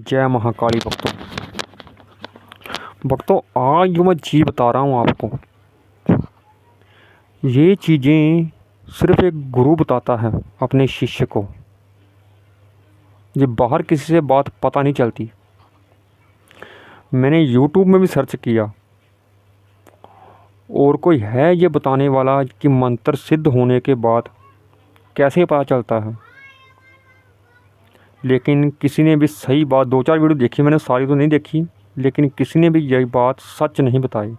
जय महाकाली भक्तों आज जो मैं चीज़ बता रहा हूँ आपको, ये चीज़ें सिर्फ एक गुरु बताता है अपने शिष्य को। ये बाहर किसी से बात पता नहीं चलती। मैंने YouTube में भी सर्च किया और कोई है ये बताने वाला कि मंत्र सिद्ध होने के बाद कैसे पता चलता है, लेकिन किसी ने भी सही बात, 2-4 वीडियो देखी मैंने, सारी तो नहीं देखी, लेकिन किसी ने भी यही बात सच नहीं बताई।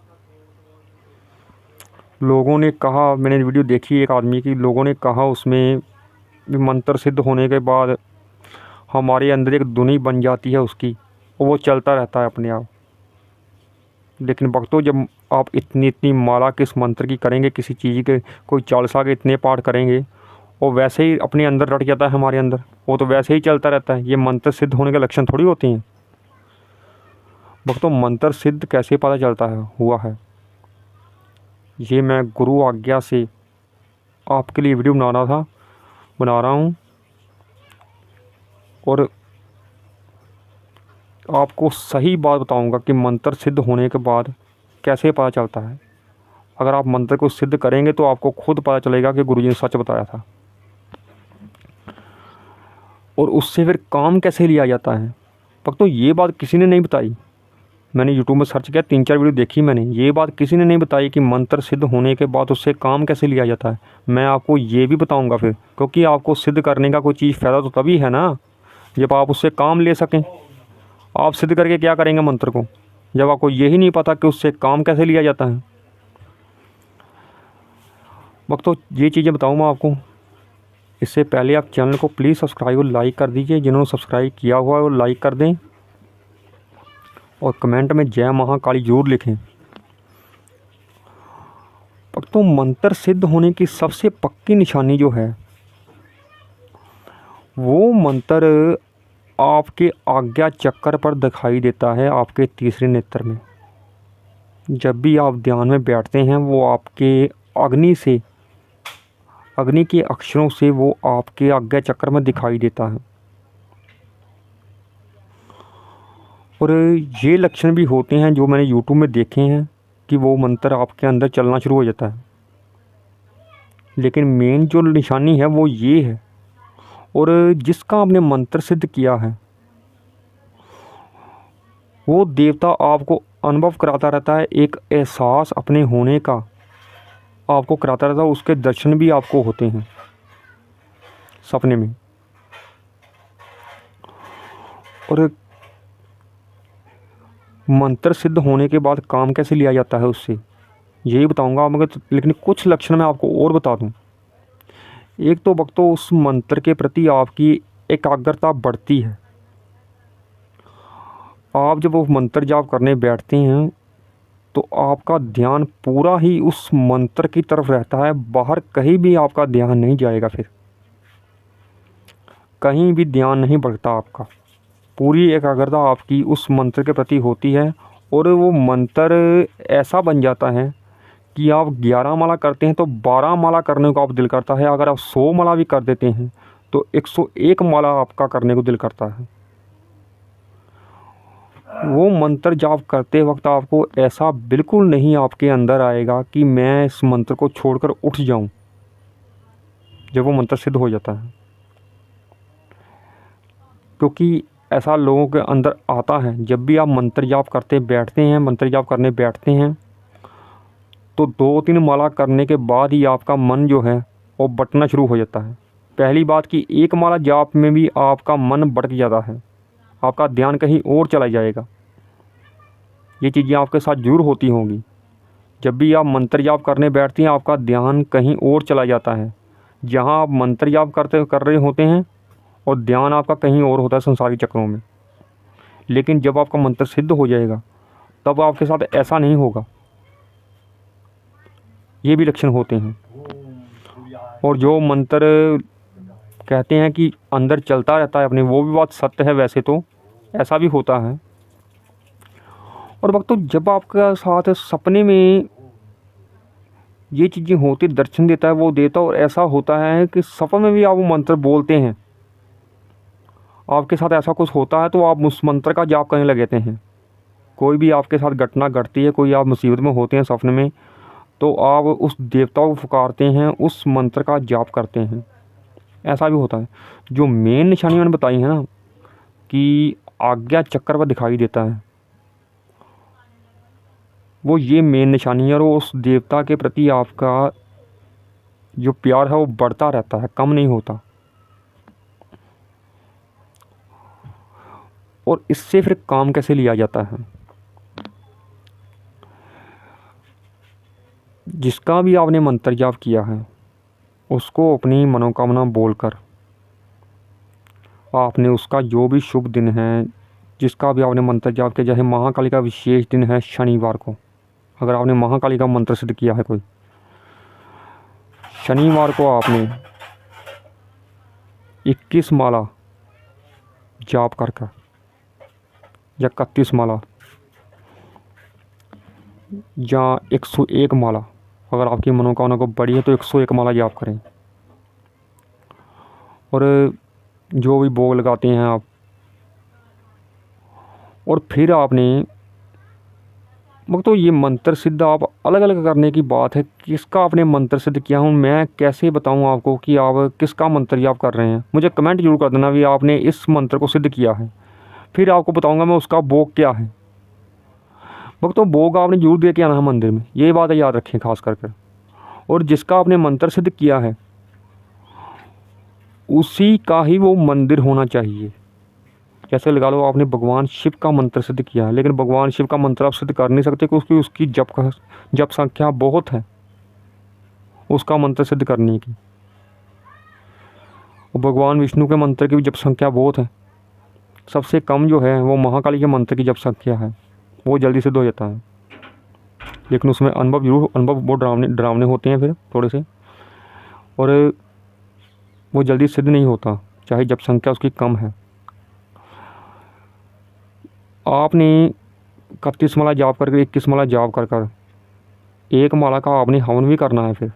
लोगों ने कहा, मैंने वीडियो देखी एक आदमी की, लोगों ने कहा उसमें मंत्र सिद्ध होने के बाद हमारे अंदर एक धुनी बन जाती है उसकी, और वो चलता रहता है अपने आप। लेकिन भक्तों, जब आप इतनी माला किस मंत्र की करेंगे, किसी चीज़ के कोई चालीसा के इतने पाठ करेंगे, वो वैसे ही अपने अंदर रट जाता है हमारे अंदर, वो तो वैसे ही चलता रहता है। ये मंत्र सिद्ध होने के लक्षण थोड़ी होते हैं भक्तों। मंत्र सिद्ध कैसे पता चलता है हुआ है, ये मैं गुरु आज्ञा से आपके लिए वीडियो बना रहा हूँ और आपको सही बात बताऊंगा कि मंत्र सिद्ध होने के बाद कैसे पता चलता है। अगर आप मंत्र को सिद्ध करेंगे तो आपको खुद पता चलेगा कि गुरुजी ने सच बताया था। और उससे फिर काम कैसे लिया जाता है भक्तों, ये बात किसी ने नहीं बताई। मैंने यूट्यूब में सर्च किया, 3-4 वीडियो देखी मैंने, ये बात किसी ने नहीं बताई कि मंत्र सिद्ध होने के बाद उससे काम कैसे लिया जाता है। मैं आपको ये भी बताऊंगा फिर, क्योंकि आपको सिद्ध करने का कोई चीज़ फ़ायदा तो तभी है ना जब आप उससे काम ले सकें। आप सिद्ध करके क्या करेंगे मंत्र को, जब आपको यही नहीं पता कि उससे काम कैसे लिया जाता है। भक्तों ये चीज़ें बताऊँ मैं आपको, इससे पहले आप चैनल को प्लीज़ सब्सक्राइब और लाइक कर दीजिए। जिन्होंने सब्सक्राइब किया हुआ है वो लाइक कर दें और कमेंट में जय महाकाली जरूर लिखें। भक्तों मंत्र सिद्ध होने की सबसे पक्की निशानी जो है, वो मंत्र आपके आज्ञा चक्र पर दिखाई देता है, आपके तीसरे नेत्र में। जब भी आप ध्यान में बैठते हैं, वो आपके अग्नि के अक्षरों से वो आपके आज्ञा चक्र में दिखाई देता है। और ये लक्षण भी होते हैं जो मैंने YouTube में देखे हैं कि वो मंत्र आपके अंदर चलना शुरू हो जाता है। लेकिन मेन जो निशानी है वो ये है, और जिसका आपने मंत्र सिद्ध किया है वो देवता आपको अनुभव कराता रहता है, एक एहसास अपने होने का आपको कराता रहता है। उसके दर्शन भी आपको होते हैं सपने में। और मंत्र सिद्ध होने के बाद काम कैसे लिया जाता है उससे यही बताऊंगा मगर, लेकिन कुछ लक्षण मैं आपको और बता दूं। एक तो भक्तों उस मंत्र के प्रति आपकी एकाग्रता बढ़ती है। आप जब वो मंत्र जाप करने बैठते हैं तो आपका ध्यान पूरा ही उस मंत्र की तरफ रहता है, बाहर कहीं भी आपका ध्यान नहीं जाएगा, फिर कहीं भी ध्यान नहीं बढ़ता आपका। पूरी एकाग्रता आपकी उस मंत्र के प्रति होती है और वो मंत्र ऐसा बन जाता है कि आप 11 माला करते हैं तो 12 माला करने को आप दिल करता है। अगर आप 100 माला भी कर देते हैं तो 101 माला आपका करने को दिल करता है। वो मंत्र जाप करते वक्त आपको ऐसा बिल्कुल नहीं आपके अंदर आएगा कि मैं इस मंत्र को छोड़कर उठ जाऊं, जब वो मंत्र सिद्ध हो जाता है। क्योंकि ऐसा लोगों के अंदर आता है, जब भी आप मंत्र जाप करने बैठते हैं तो 2-3 माला करने के बाद ही आपका मन जो है वो बंटना शुरू हो जाता है। पहली बात कि 1 माला जाप में भी आपका मन भटक जाता है, आपका ध्यान कहीं और चला जाएगा। ये चीज़ें आपके साथ जरूर होती होंगी। जब भी आप मंत्र जाप करने बैठते हैं आपका ध्यान कहीं और चला जाता है। जहाँ आप मंत्र जाप कर रहे होते हैं और ध्यान आपका कहीं और होता है संसारी चक्रों में। लेकिन जब आपका मंत्र सिद्ध हो जाएगा तब आपके साथ ऐसा नहीं होगा। ये भी लक्षण होते हैं। और जो मंत्र कहते हैं कि अंदर चलता रहता है अपने, वो भी बात सत्य है, वैसे तो ऐसा भी होता है। और भक्तों जब आपके साथ सपने में ये चीज़ें होती, दर्शन देता है वो देता, और ऐसा होता है कि सपने में भी आप वो मंत्र बोलते हैं, आपके साथ ऐसा कुछ होता है तो आप उस मंत्र का जाप करने लगते हैं। कोई भी आपके साथ घटना घटती है, कोई आप मुसीबत में होते हैं सपने में, तो आप उस देवता को पुकारते हैं, उस मंत्र का जाप करते हैं। ऐसा भी होता है। जो मेन निशानी मैंने बताई है ना कि आज्ञा चक्र पर दिखाई देता है, वो ये मेन निशानी है। और उस देवता के प्रति आपका जो प्यार है वो बढ़ता रहता है, कम नहीं होता। और इससे फिर काम कैसे लिया जाता है? जिसका भी आपने मंत्र जाप किया है उसको अपनी मनोकामना बोलकर आपने उसका जो भी शुभ दिन है, जिसका भी आपने मंत्र जाप किया, जैसे महाकाली का विशेष दिन है शनिवार को, अगर आपने महाकाली का मंत्र सिद्ध किया है कोई, शनिवार को आपने 21 माला जाप कर या 31 माला या 101 माला, अगर आपकी मनोकामना को बड़ी है तो 101 माला जाप करें। और जो भी भोग लगाते हैं आप, और फिर आपने तो ये मंत्र सिद्ध आप अलग अलग करने की बात है, किसका आपने मंत्र सिद्ध किया हूँ, मैं कैसे बताऊँ आपको कि आप किसका मंत्र जाप कर रहे हैं। मुझे कमेंट जरूर कर देना भी आपने इस मंत्र को सिद्ध किया है, फिर आपको बताऊँगा मैं उसका भोग क्या है। तो भोग आपने जरूर दे के आना है मंदिर में, ये बात याद रखें खास करके। और जिसका आपने मंत्र सिद्ध किया है उसी का ही वो मंदिर होना चाहिए। जैसे लगा लो आपने भगवान शिव का मंत्र सिद्ध किया है, लेकिन भगवान शिव का मंत्र आप सिद्ध कर नहीं सकते क्योंकि उसकी जप संख्या बहुत है उसका मंत्र सिद्ध करने की। और भगवान विष्णु के मंत्र की भी जप संख्या बहुत है, सबसे कम जो है वो महाकाली के मंत्र की जप संख्या है, वो जल्दी सिद्ध हो जाता है। लेकिन उसमें अनुभव बहुत डरावने होते हैं फिर थोड़े से, और वो जल्दी सिद्ध नहीं होता चाहे जप संख्या उसकी कम है। आपने 31 माला जाप करके 21 माला जाप कर एक माला का आपने हवन भी करना है। फिर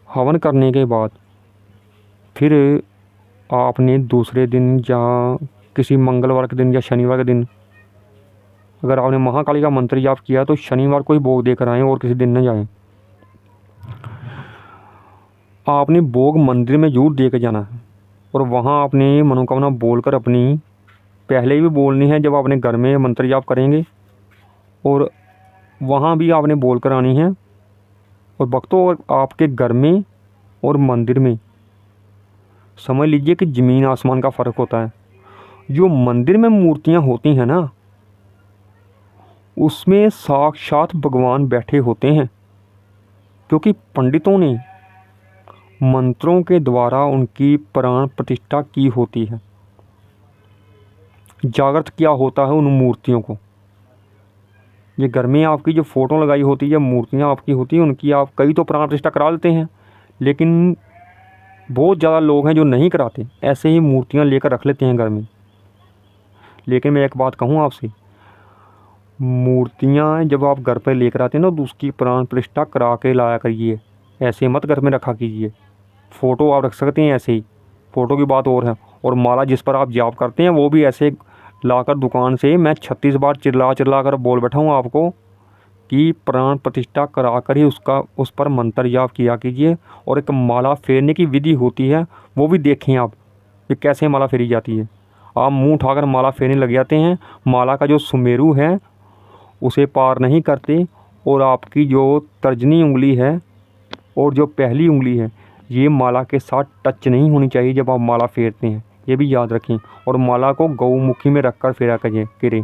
हवन करने के बाद फिर आपने दूसरे दिन या किसी मंगलवार के दिन या शनिवार के दिन, अगर आपने महाकाली का मंत्र जाप किया तो शनिवार को ही भोग देकर आएँ और किसी दिन न जाएं। आपने भोग मंदिर में जरूर दे के जाना है, और वहाँ आपने मनोकामना बोलकर अपनी पहले भी बोलनी है जब आपने घर में मंत्र जाप करेंगे, और वहाँ भी आपने बोल कर आनी है। और भक्तों आपके घर में और मंदिर में समझ लीजिए कि ज़मीन आसमान का फ़र्क होता है। जो मंदिर में मूर्तियाँ होती हैं ना उसमें साक्षात भगवान बैठे होते हैं, क्योंकि पंडितों ने मंत्रों के द्वारा उनकी प्राण प्रतिष्ठा की होती है, जागृत किया होता है उन मूर्तियों को। ये घर में आपकी जो फ़ोटो लगाई होती है, मूर्तियाँ आपकी होती हैं, उनकी आप कई तो प्राण प्रतिष्ठा करा लेते हैं, लेकिन बहुत ज़्यादा लोग हैं जो नहीं कराते, ऐसे ही मूर्तियाँ लेकर रख लेते हैं घर में। लेकिन मैं एक बात कहूँ आपसे, मूर्तियाँ जब आप घर पर लेकर आते हैं ना तो उसकी प्राण प्रतिष्ठा करा के लाया करिए, ऐसे मत घर में रखा कीजिए। फ़ोटो आप रख सकते हैं ऐसे ही, फ़ोटो की बात और है। और माला जिस पर आप जाप करते हैं वो भी ऐसे लाकर दुकान से मैं 36 बार चिल्ला कर बोल बैठा हूँ आपको कि प्राण प्रतिष्ठा करा कर ही उस पर मंत्र जाप किया कीजिए। और एक माला फेरने की विधि होती है, वो भी देखें आप कि कैसे माला फेरी जाती है। आप मुंह उठाकर माला फेरने लग जाते हैं, माला का जो सुमेरु है उसे पार नहीं करते, और आपकी जो तर्जनी उंगली है और जो पहली उंगली है ये माला के साथ टच नहीं होनी चाहिए जब आप माला फेरते हैं, ये भी याद रखें। और माला को गौमुखी में रखकर फेरा करें।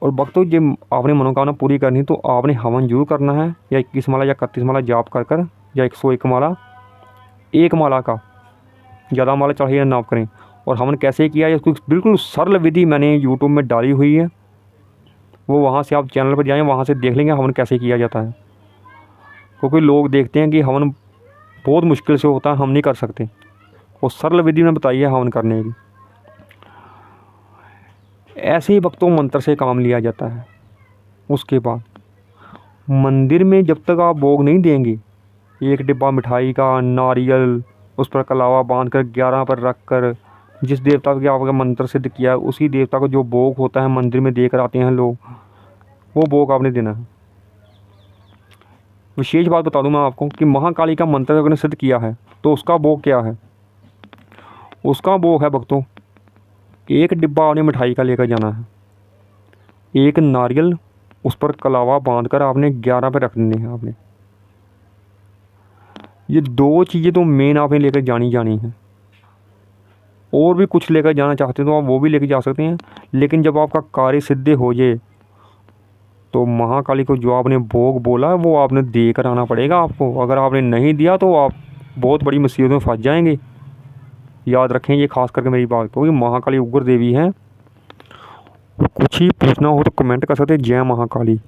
और भक्तों जब आपने मनोकामना पूरी करनी तो आपने हवन जरूर करना है, या 21 माला या 31 माला जाप कर या 101 माला, एक माला का ज़्यादा माला चढ़ाइए ना करें। और हवन कैसे किया है इसको बिल्कुल सरल विधि मैंने यूट्यूब में डाली हुई है, वो वहाँ से आप चैनल पर जाएँ, वहाँ से देख लेंगे हवन कैसे किया जाता है। क्योंकि लोग देखते हैं कि हवन बहुत मुश्किल से होता है, हम नहीं कर सकते, और सरल विधि में बताइए हवन करने की। ऐसे ही भक्तों मंत्र से काम लिया जाता है। उसके बाद मंदिर में जब तक आप भोग नहीं देंगे, एक डिब्बा मिठाई का, नारियल उस पर कलावा बांध कर 11 पर रख कर जिस देवता के आपका मंत्र सिद्ध किया है उसी देवता को जो भोग होता है मंदिर में देकर आते हैं लोग, वो भोग आपने देना है। विशेष बात बता दूं मैं आपको कि महाकाली का मंत्र अगर सिद्ध किया है तो उसका भोग क्या है। उसका भोग है भक्तों, एक डिब्बा आपने मिठाई का लेकर जाना है, एक नारियल, उस पर कलावा बांधकर आपने 11 पे रख देने हैं आपने। ये 2 चीज़ें तो मेन आपने लेकर जानी है। और भी कुछ लेकर जाना चाहते हैं तो आप वो भी लेकर जा सकते हैं, लेकिन जब आपका कार्य सिद्ध हो जाए तो महाकाली को जो आपने भोग बोला है वो आपने दे कर आना पड़ेगा आपको। अगर आपने नहीं दिया तो आप बहुत बड़ी मुसीबत में फंस जाएंगे। याद रखें ये खास करके मेरी बात को, कि महाकाली उग्र देवी हैं। कुछ ही पूछना हो तो कमेंट कर सकते हैं। जय महाकाली।